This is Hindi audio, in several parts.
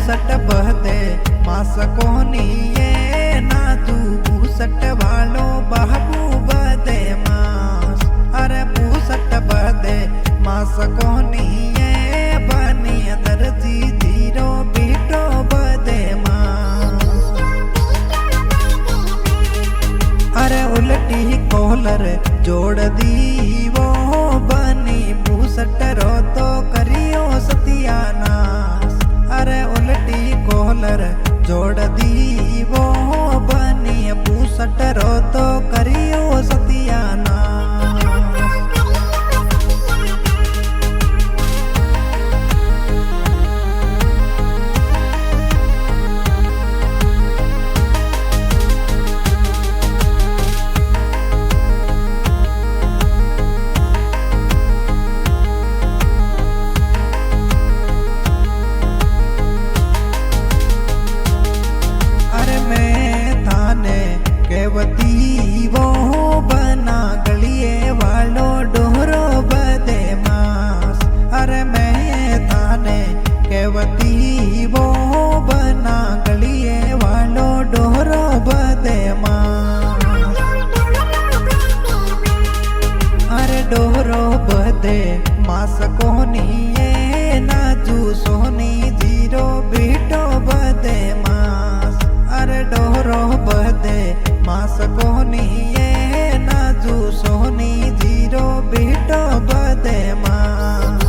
भूसट बहते मास कोनी ये ना तू भूसट वालो बाबू बदे मास। अरे भूसट बदे मास कोनी ये बनी दर्जी जीरो बीटो बदे मास। अरे उल्टी कॉलर जोड़ दी वो बनी भूसट रो तो करियो सत्यानाश। अरे उल्टी कॉलर जोड़ दी वो बनी भूसट रो तो करियो सत्यानाश। केवती वो बना गलिए वालो डोरो बदे मास। अरे मैं थाने केवती वो बना गलिए वालो डोरो बदे मास। अरे डोरो बदे मास कोनी ये नाजू सोनी जीरो बीटो बदे मास। अरे डोरो बदे मास कोनी ये नाजू सोनी जीरो बीटो बदे मास।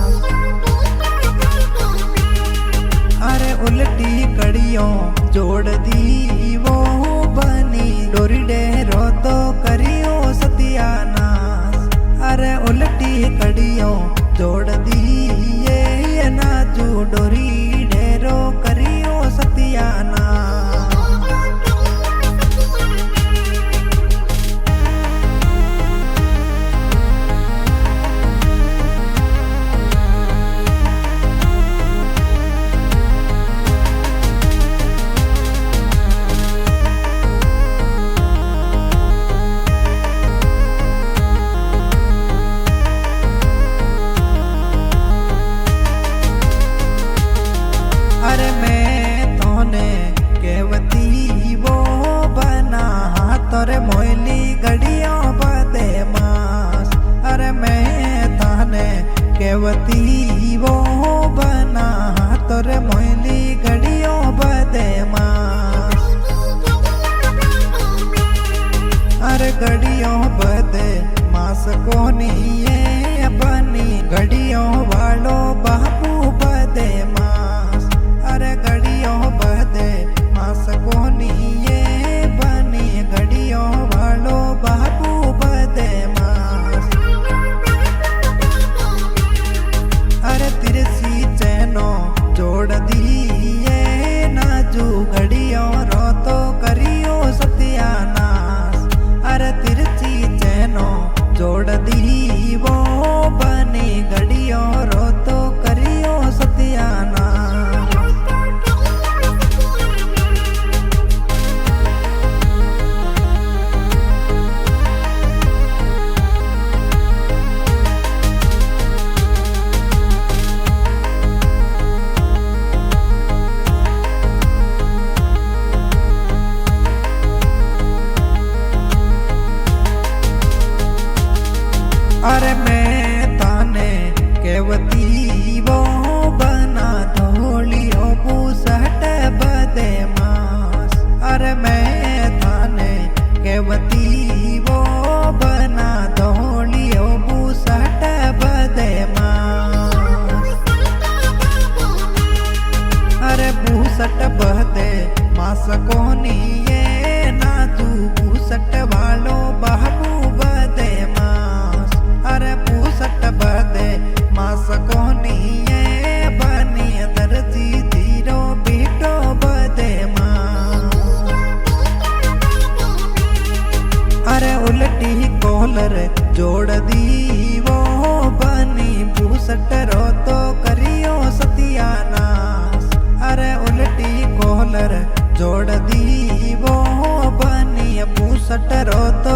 अरे उल्टी कड़ियों जोड़ दी वो बनी डोरी डेरो तो करियो सत्यानाश। अरे उल्टी कड़ियों जोड़ दी ये नाजू डोरी डेरो करियो सत्यानाश। अरे मैं तोने केवती वो बना हाथोरे मोयली गड़ियों बदे मास। अरे मैं ताने केवती वो बना हाथोरे मोयली गड़ियों बदे मास। अरे गड़ियों बदे मास कोनी ये बनी गड़ियों वालो बाबू बदे मास। अरे गड़ियों बदे मास कोनी ये बनी गड़ियों वालो बाबू बदे मास। अरे तिरसी चैनो जोड़ दी ये नाजू गड़ियों रो तो करियो सत्यानाश। अरे तिरछी चैनो जोड़ दी वो बनी गड़ियों रो तो करियो सत्यानाश। अरे मैं ताने केवती वो बना धोलियो भूसट बदे मास। अरे मैं ताने केवती वो बना धोलियो भूसट बदे मास। अरे भूसट बदे मास कोनी ये नाजू भूसट वालो बाबू बदे मास। अरे भूसट बदे मास कोनी ये बनी दर्जी जीरो बीटो बदे मास। अरे उल्टी कॉलर जोड़ दी वो बनी भूसट रो तो करियो सत्यानाश। अरे उल्टी कॉलर जोड़ दी वो बनी भूसट रो तो